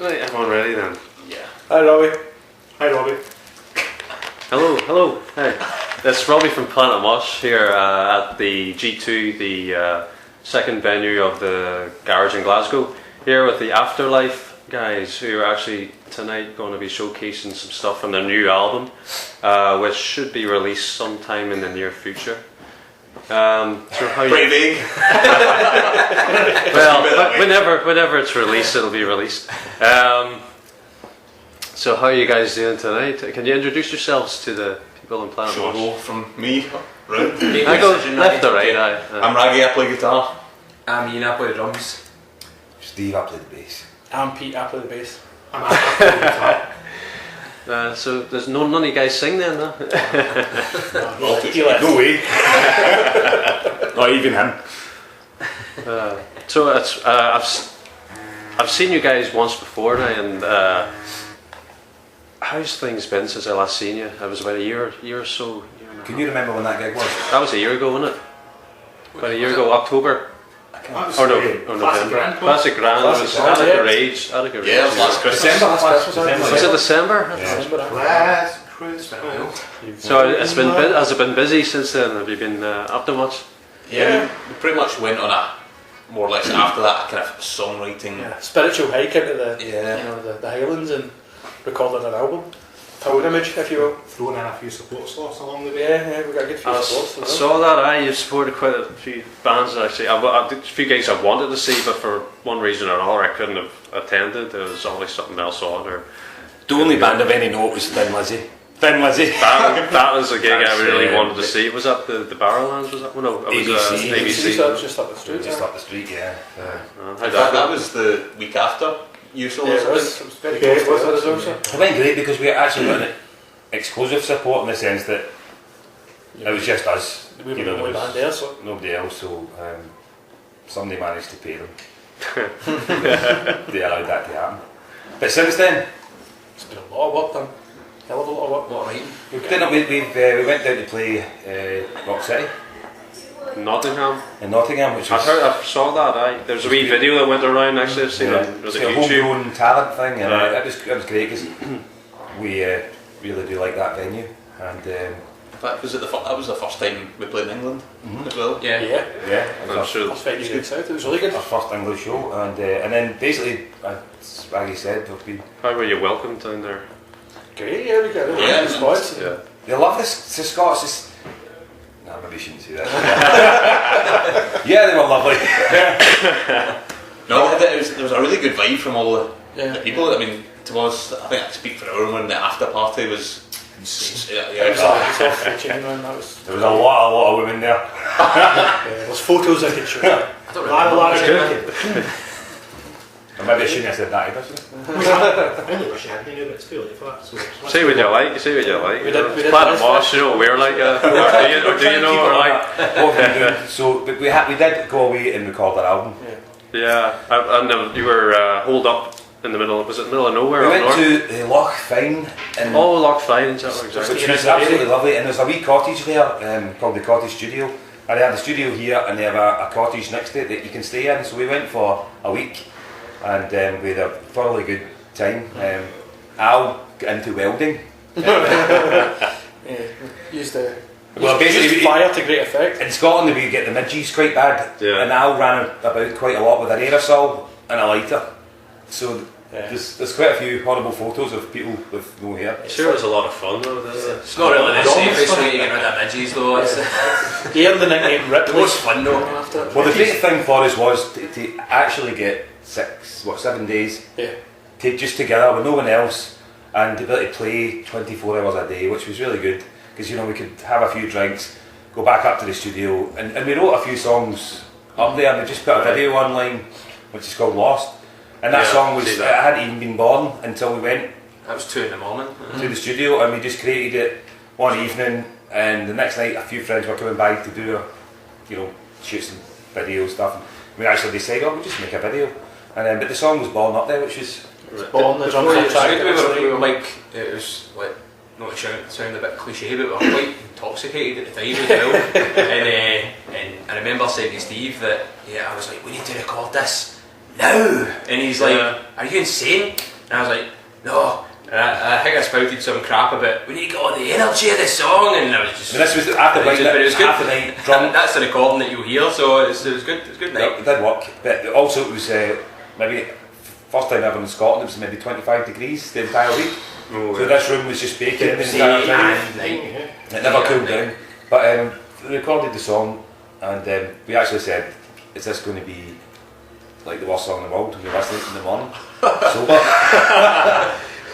Right, everyone ready then? Yeah. Hi Robbie. Hi Robbie. Hello. Hi. It's Robbie from PlanetMosh here at the G2, the second venue of the garage in Glasgow. Here with the Afterlife guys, who are actually tonight going to be showcasing some stuff from their new album, which should be released sometime in the near future. Pretty big. Well, whenever it's released, it'll be released. So how are you guys doing tonight? Can you introduce yourselves to the people in PlanetMosh? Sure, from me, round. I go left or right. I'm Raggy, I play guitar. I'm Ian, I play the drums. Steve, I play the bass. I'm Pete, I play the bass. I'm Adam, I play the guitar. So there's none of you guys sing then, no? No way. Not even him. So it's, I've seen you guys once before now, and how's things been since I last seen you? It was about a year or so. Can you remember when that gig was? That was a year ago, wasn't it? About a year ago, October. Or November. Classic Grand. It was Attica Rage. Yeah, it was last Christmas. December. Was it December? Last Christmas. So has it been busy since then? Have you been up to much? Yeah, we pretty much went on a more or less after that kind of songwriting. Spiritual hike into the Yeah. the Highlands and recording an album. Pilgrimage, if you will. Throwing in a few support slots along the way. Yeah, we got a good few I supports. saw that. You've supported quite a few bands actually. A few gigs I wanted to see, but for one reason or another I couldn't have attended. There was always something else on. Or The only band of any note was Thin Lizzy. Thin Lizzy. that was a gig I really That's, wanted to see. Was that the Barrowlands? Was that? Well, no, it was ABC. So it's just up the street. Just up the street, yeah. How'd that go? That was the week after usual. Yeah, it was very good. It went great because we actually got an exclusive support in the sense that it was just us. We were You know, the only there was band there, so. nobody else, so somebody managed to pay them. They allowed that to happen. But since then, It's been a lot of work done. Hell of a lot of work. What, right? we went down to play Rock City Nottingham. in Nottingham, which was I saw that. There's a wee video that went around actually. I've seen it. Was it a YouTube? homegrown talent thing, and Right. it was great because we really do like that venue, and In fact, that was the first time we played in England as well. Yeah. Yeah. yeah, it was I'm sure. That's very good south. It was really good. our first English show, and then basically, as Raggy said, we've been. How were you welcomed down there? Great, yeah, we got it. Yeah. Good spots. Yeah. They love this. The Scots is. No, maybe you shouldn't say that. Yeah, they were lovely. No, there was a really good vibe from all the people. I mean, to be honest, I think I speak for everyone. The after party was insane. It was off the chain, man. That was. There was a lot of women there. There's photos I could show. I don't remember. Or maybe I shouldn't have said that either. I only wish I had been, but it's fairly flat. So Say what you like. Say what you like. We did PlanetMosh, you know, we're like or do you know or like? What have we been doing? So, but we did go away and record our album. Yeah, and you were holed up in the middle. Was it the middle of nowhere? We up went north? to Loch Fyne, and Loch Fyne, exactly. which was absolutely lovely. And there's a wee cottage there called the Cottage Studio. And they have the studio here, and they have a cottage next to it that you can stay in. So we went for a week, and we had a thoroughly good time. Al got into welding. Used the. Well, basically, used fire to great effect. In Scotland, we get the midges quite bad, Yeah. and Al ran about quite a lot with an aerosol and a lighter. So there's quite a few horrible photos of people with no hair. Sure, it was a lot of fun though. It's not really the safest way to get rid of midges though. It's He earned the nickname Ripley. the most fun though after. Well, the great thing for us was to actually get 7 days just together with no one else, and to be able to play 24 hours a day, which was really good because we could have a few drinks, go back up to the studio, and we wrote a few songs up there, and we just put a video online which is called Lost, and that song was it hadn't even been born until we went That was 2 a.m. to the studio, and we just created it one evening, and the next night a few friends were coming by to do shoot some video stuff, and we actually decided, we'll just make a video, and but the song was born up there, which was Born the drum Before you track. we were like, it was like, not to sound a bit cliche, but we were quite intoxicated at the time as well. and I remember saying to Steve that I was like, we need to record this. now, and he's like, are you insane? And I was like, no. And I think I spouted some crap about we need to get all the energy of the song, and I was just. This was after but it was good. After night drum. That's the recording that you'll hear, so it was good. It was a good night. It did work, but also it was maybe first time ever in Scotland. It was maybe 25 degrees the entire week. Oh, So this room was just baking the entire time. It never cooled down. But we recorded the song, and we actually said, "Is this going to be like the worst song in the world when you listen to it in the morning?" Sober.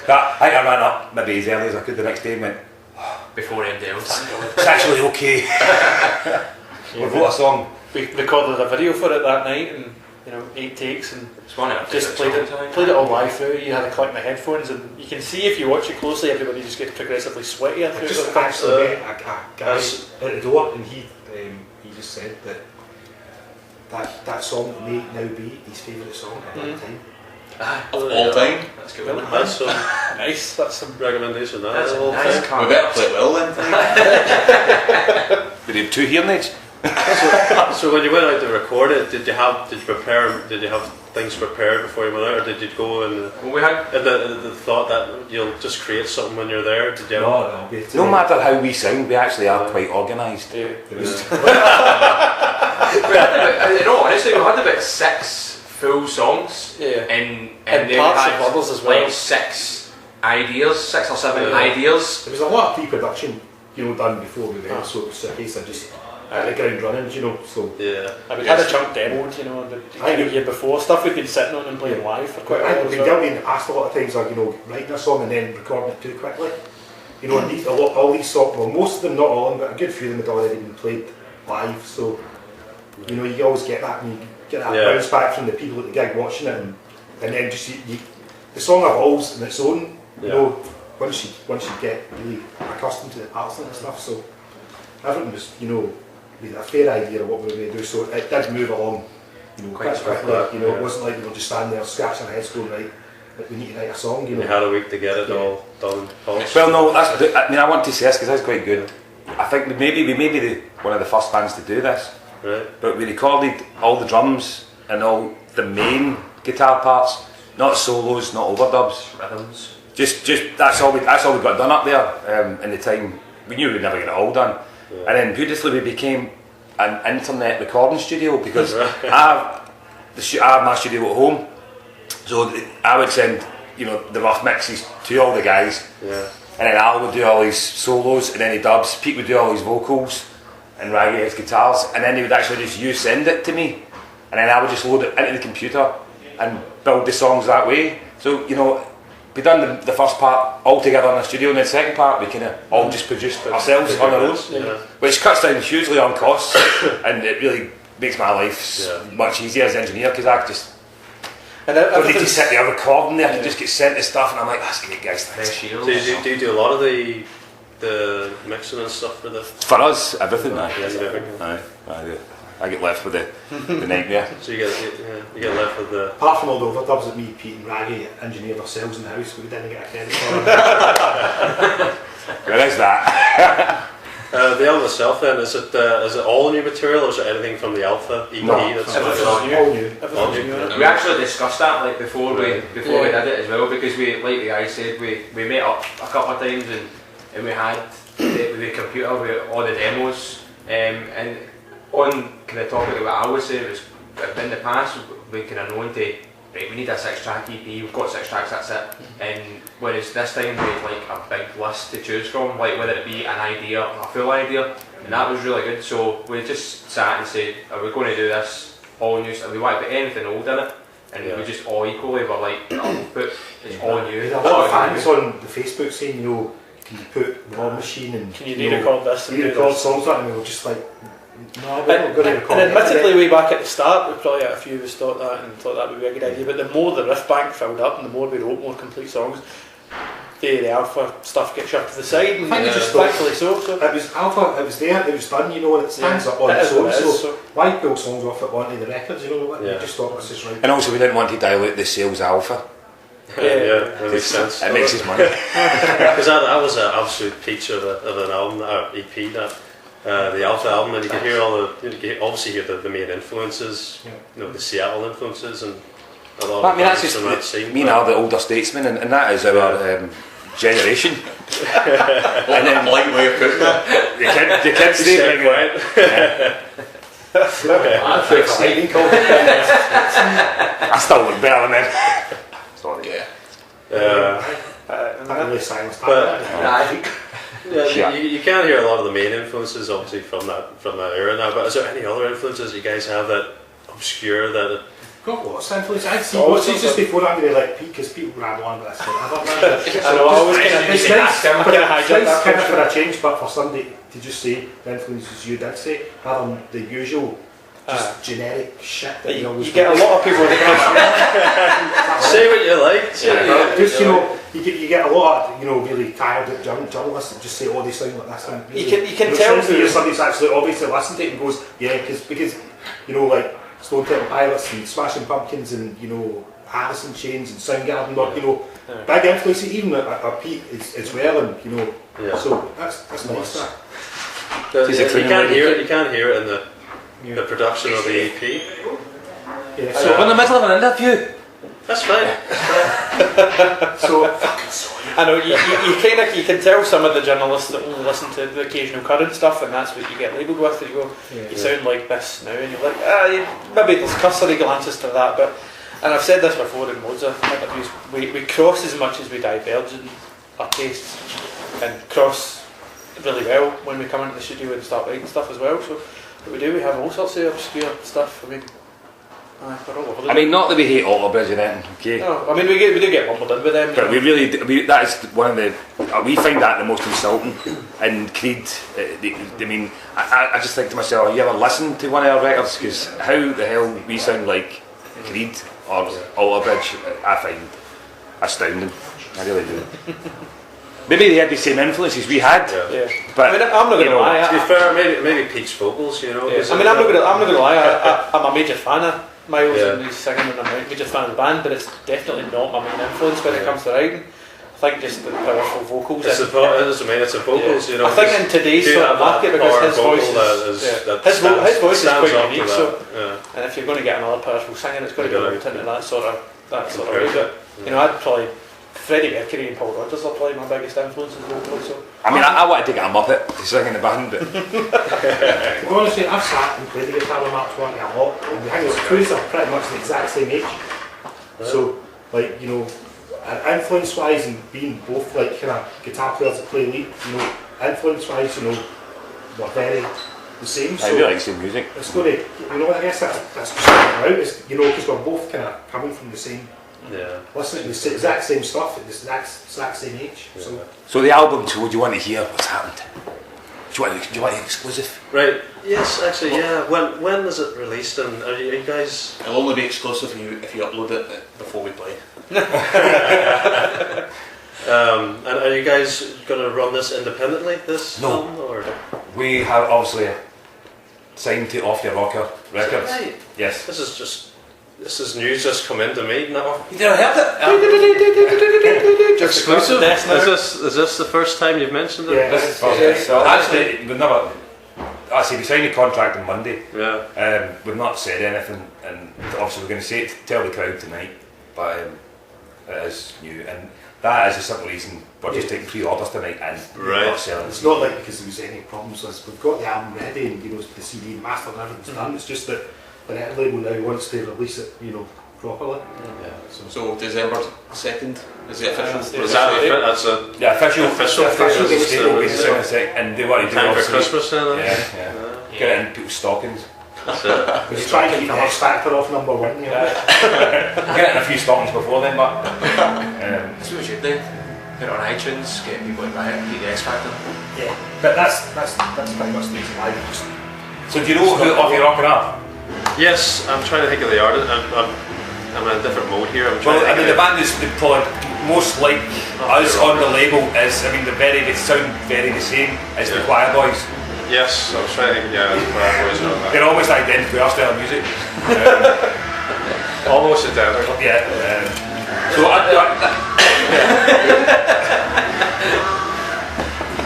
But I think I ran up maybe as early as I could the next day and went, Before MDL. it's actually okay. We wrote a song. We recorded a video for it that night, and 8 takes, and It's one of just played it all live through. You had to collect my headphones, and you can see if you watch it closely, everybody just gets progressively sweatier through Just the actually met a guy at the door, and he just said that song may now be his favourite song at that time. All time. That's good. Really? That's some nice. That's some recommendation. That's a nice We comment. better play it well then. We did 2 hearing aids. So when you went out to record it, did you have things prepared before you went out, or did you go and Well, we had. the thought that you'll just create something when you're there? Did you? No matter how we sound, we actually are quite organised. In all honesty, we had about 6 full songs. Yeah. And And they parts had of others as well. Like 6 ideas, 6 or 7 ideas. There was a lot of pre-production, done before we went, so it was a case of just the ground running, so. Yeah. We had a chunk demoed, the year before, stuff we'd been sitting on and playing live for quite a while. I've been guilty in the past a lot of times of writing a song and then recording it too quickly. And all these songs, well, most of them, not all of them, but a good few of them had already been played live, so you always get that, and you get that bounce back from the people at the gig watching it, and then just the song evolves on its own. Once you get really accustomed to the parts and stuff, so everything was we had a fair idea of what we were going to do, so it did move along quite quickly. It wasn't like we were just standing there scratching our heads going, right, like we need to write a song. You had a week to get it all done. Well, no, I want to say this because that's quite good. I think we may be one of the first bands to do this. Right. But we recorded all the drums and all the main guitar parts, not solos, not overdubs, Rhythms. Just that's all we got done up there. In the time we knew we'd never get it all done, and then beautifully we became an internet recording studio because I have my studio at home, so I would send the rough mixes to all the guys, and then Al would do all his solos and any dubs. Pete would do all his vocals and Raggy his guitars, and then he would actually just send it to me, and then I would just load it into the computer and build the songs that way. So we done the first part all together in the studio, and then the second part we kind of all just produced ourselves on our own, which cuts down hugely on costs, and it really makes my life much easier as an engineer because I just don't need to sit there recording there. I can just get sent the stuff, and I'm like, that's great, guys. Thanks. Do you do a lot of the mixing and stuff for the? For us, everything. I do. I get left with the nightmare. So you get left with the. Apart from all the overdubs that me, Pete and Raggy engineered ourselves in the house, we didn't get a credit for it. Where is that? The album itself then, is it all new material or is it anything from the Alpha EP? No, That's all new. All new. We actually discussed that before we did it as well, because we, like the guy said, we met up a couple of times and we had the computer with all the demos, and on kind of talking about what I was saying, was in the past we kind of known to, right, we need a 6-track EP, we've got 6 tracks, that's it. And whereas this time we had like a big list to choose from, like whether it be an idea or a full idea, and that was really good. So we just sat and said, are we going to do this all new, and we want to put anything old in it, and we just all equally were like, we'll put it's all new. There's a lot of fans on the Facebook saying, can you put War Machine and can you re-record this and re-record songs like that, and we were just like, no, we're not going to record and it. admittedly, way back at the start, we probably had a few of us thought that would be a good idea. But the more the riff bank filled up, and the more we wrote more complete songs, the Alpha stuff gets shoved to the side, and just thankfully so. It was Alpha, it was there, it was done, and it stands up on its own. So why pull songs off it onto the records? We just thought this is right. And also, we didn't want to dilute the sales Alpha. That makes sense. It makes us money. Because that was an absolute peach of an album, or EP, the Alpha album, and you can hear obviously hear the main influences, the Seattle influences, and a lot I of mean, that's bands just from that scene. me and are the older statesmen, and that is our generation. And then polite way of putting it. The kids stay quiet. I still look better than them. Sorry. Yeah. That really silenced But- that. Yeah, you can hear a lot of the main influences, obviously, from that era now. But is there any other influences you guys have that obscure that? Got lots of influence. I'd see Oh, what's it's just before I'm really like Pete, because people ramble on about this. I know, I always kind of It's nice nice that kind of for a change, but for somebody to just say the influences you did say, rather than the usual just generic shit that you always you get a lot of people that Say what you like. just you get a lot of really tired journalists that just say, oh, they sound like this. And really, you can tell if somebody's actually obviously listened to it and goes, yeah, because like Stone Temple Pilots and Smashing Pumpkins and Alice in Chains and Soundgarden, big influences, even at Pete as well, and so that's nice. You can't hear it. You can't hear it in the production of the EP. Yeah, So we're in the middle of an interview. That's fine. so I know you can tell some of the journalists that only listen to the occasional current stuff, and that's what you get labelled with. You go, you sound like this now, and you're like, maybe there's cursory glances to that, but. And I've said this before in loads of interviews. We cross as much as we diverge in our tastes, and cross really well when we come into the studio and start writing stuff as well. So what we do, we have all sorts of obscure stuff. I mean, we're all over the I mean, not that we hate Alter Bridge and anything, okay? No, I mean we do get lumbled in with them. But we really, that is one of the, we find that the most insulting. And Creed, I mean, I just think to myself, you ever listen to one of our records? Because how the hell we sound like Creed or Alter Bridge, I find astounding. I really do. Maybe they had the same influences we had. Yeah. But I mean, I'm not going to lie. To be fair, maybe Pete's vocals, I mean, I'm not going to lie. I'm a major fan of Miles and he's singing, and I'm a major fan of the band, but it's definitely not my main influence when it comes to writing. I think just the powerful vocals. It's the vocals, I think in today's sort of market, because his voice is quite unique. And if you're going to get another powerful singing, it's going to go into that sort of way. But I'd probably Freddie Mercury and Paul Rodgers are probably my biggest influences vocally. So I mean, I wanted to get a Muppet to sing in the band, but honestly, I've sat and played the guitar with Mark Twain a lot, and the thing is, crews are pretty much the exact same age. So, like, influence-wise, and being both like kind of guitar players that play lead, influence-wise, we're very the same. So I really like the same music. it's going to, I guess that's just out. It's, because we're both kind of coming from the same. Listening to the exact same stuff at the exact same age. So the album, so would you want to hear what's happened? Do you want an exclusive? Right. Yes, actually, yeah. When is it released? And are you guys? It'll only be exclusive if you upload it before we play. And are you guys going to run this independently? This No. film, or? We have obviously signed to Off Your Rocker Records. Right. Yes. This is news just come into me now. You never heard it? Exclusive? Is this the first time you've mentioned it? Yeah. This is first. Actually, we've never. We signed a contract on Monday. Yeah. We've not said anything, and obviously we're going to tell the crowd tonight, but it is new, and that is a simple reason we're just taking pre-orders tonight and not selling. It's not like because there was any problems with us. We've got the album ready and the CD and master and everything's done. It's just that the net label now wants to release it, properly. So December 2nd is the official. Is that that's a official release date will be December 2nd, and they want to do time for obviously- Christmas then? Yeah. Get it in people's stockings. That's it. We're trying to keep the X Factor off number one. Get it in a few stockings before then, but That's what we should do. Put it on iTunes, get people to buy it, get the X Factor. Yeah, but that's pretty much the reason why we just. So do you know who Off Your Rocker are? Yes, I'm trying to think of the artist. I'm in a different mode here. Well, I mean, the band is probably most like us on the label is, they sound very the same as the Choir Boys. Yes, I was trying to think. Yeah, it's Choir Boys on that. They're almost identical, our style of music. Almost identical. Yeah.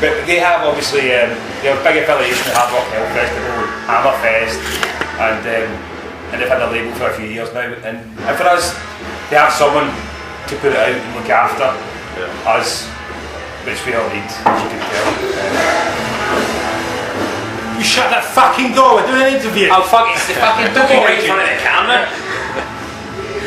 But they have obviously they have a big affiliation with Hard Rock Hell Festival, Hammerfest, and they've had a label for a few years now. And for us, they have someone to put it out and look after us, which we all need, as you can tell. You shut that fucking door, we're doing an interview! Oh fuck, it's the fucking door right in front of the camera.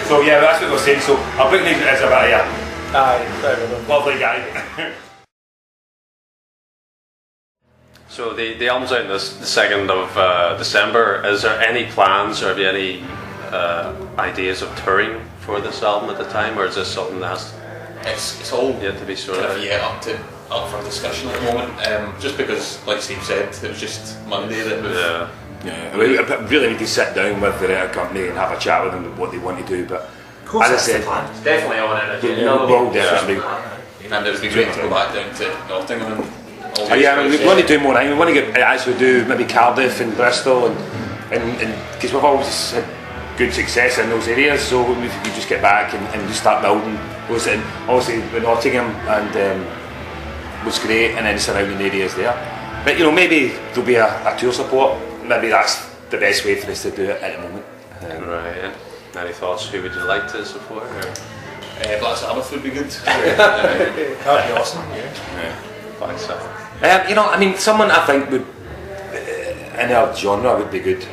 So yeah, that's what we're saying, so I'll bring these as a bit of Aye, lovely guy. So the album's out on the 2nd of December. Is there any plans or have you any ideas of touring for this album at the time, or is this something that has It's all yet to be sort kind of? of up for discussion at the moment. Just because, like Steve said, it was just Monday that we. Yeah, we really need to sit down with the record company and have a chat with them about what they want to do. But as I said, It's definitely on it. we'll definitely. And it would be great to go back down to Nottingham and all these Yeah, places. we want to do more. We want to actually do maybe Cardiff and Bristol, and because we've always had good success in those areas, so we just get back and just start building those. And obviously, with Nottingham and was great, and then surrounding areas there. But maybe there'll be a tour support. Maybe that's the best way for us to do it at the moment. Right. Yeah. Any thoughts? Who would you like to support? Or? Black Sabbath would be good. That'd be awesome. Black Sabbath. Someone I think would in our genre would be good.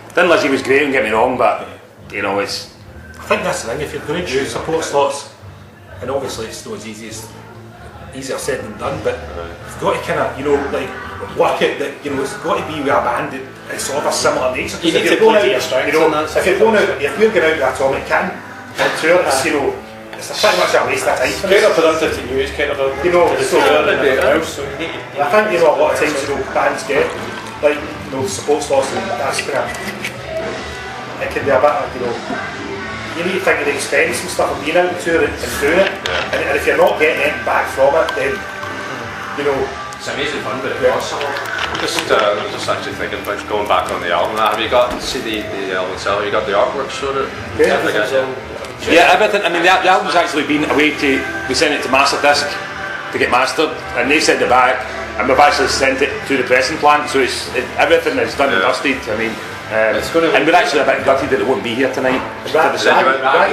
Thin Lizzy was great, don't get me wrong, but it's. I think that's the thing, if you're going to do support slots, and obviously it's not as easier said than done, but you've got to kind of, work it that, it's got to be with a band that it's sort of a similar nature. You need to play to your strengths in that if we're going out with Atomic Kitten and tour, it's pretty much a waste of time. It's counterproductive to use, counterproductive to the tour and everything else, so you need to... I think, a lot of times, bands get, support slots, and that's kind of, it can be a bit of, you need to think of the expense and stuff of being out on tour and doing it, and if you're not getting anything back from it, then, It's amazing fun, but it costs a lot. Just actually thinking about going back on the album. Have you got the album itself? Have you got the artwork sorted? Yeah, everything. The album's actually been away we sent it to Masterdisc to get mastered, and they sent it back, and we've actually sent it to the pressing plant, so everything is done and dusted. And we're actually a bit gutted that it won't be here tonight. Raggy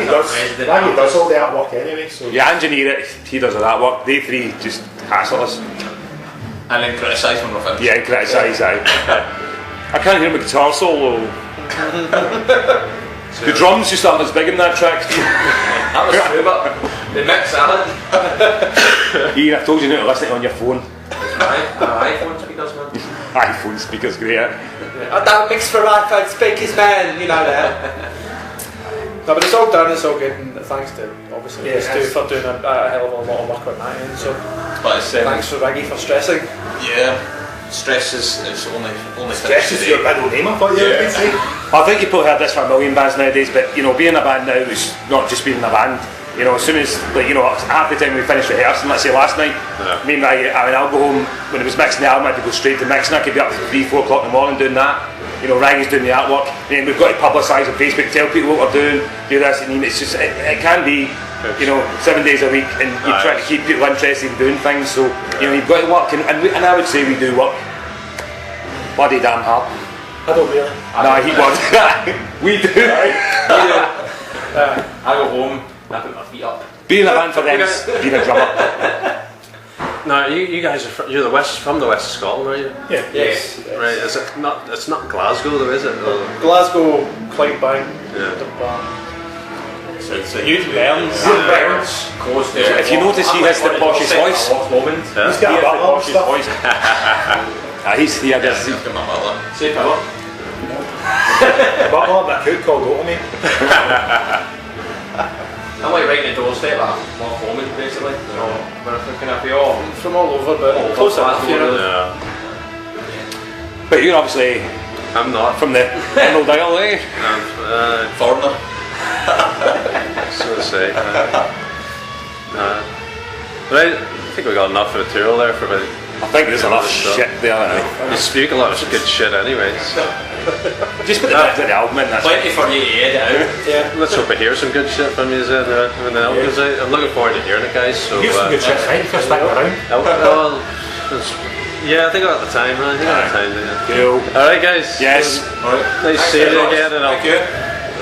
does all the artwork anyway, so... Yeah, engineer it, he does all that work, they three just hassle us. And then criticise when we're finished. Yeah, criticise, I can't hear my guitar solo. The drums just aren't as big in that track. That was true, but the mix added. Ian, I told you not to listen to it on your phone. iPhone speakers, man. iPhone speakers, great. That mix for iPhone speakers, man, you know that. No, but it's all done, it's all good, and thanks to, obviously, Stu for doing a hell of a lot of work on that end, so thanks for Raggy for stressing. Yeah, stress is only Stress is your middle name, I thought you were going to say. I think you probably heard this from a million bands nowadays, but being a band now is not just being a band. As soon as half the time we finished rehearsing, let's say last night, me and Raggy, I'll go home when it was mixing the album, I could go straight to mixing, I could be up to 3-4 o'clock in the morning doing that. Raggy's doing the artwork, and we've got to publicise on Facebook, tell people what we're doing, do this, and it's just, it can be, 7 days a week, and you're trying to keep people interested in doing things, so, you've got to work, and I would say we do work bloody damn hard. I don't really. No, he won't. We do. I go home and I put my feet up. Being a band for them is being a drummer. Now, you guys are you're from the west of Scotland, are you? Yeah. Yes. Right. Is it not? It's not Glasgow, though, is it? Glasgow, Clydebank. So it's a Huge Burns. Close there. If you notice, he has the poshest voice. He's got a butler and stuff. He's here. He's got my butler. Say Philip. A butler and a cook called Automate. I'm like right in the doorstep, I'm more foreman basically. We're looking at you all. From all over, but close enough, But you're obviously I'm not from the Emerald Isle, eh? Foreigner. So to say. But I think we got enough for the tour there for about. I think there's enough shit there now. You speak a lot of good shit anyway. So. Just put the bit to the album in, that's Plenty for you to edit out. Yeah. Let's hope I hear some good shit from you when the album comes out. I'm looking forward to hearing it, guys. So, Here's some good shit, right? First thing around. Yeah, I think I got the time. I think I got the time. Cool. Alright, guys. Yes. Nice seeing you again. And Thank you.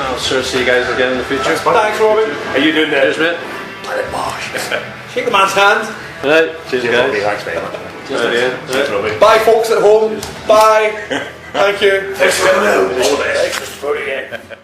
I'll sure see you guys again in the future. Thanks, Robbie. Are you doing that? Cheers, mate. Shake the man's hand. Right, cheers, guys. Thanks very much. Cheers, Robbie. Bye, folks at home. Bye. Thank you. Thanks for coming out. All the best.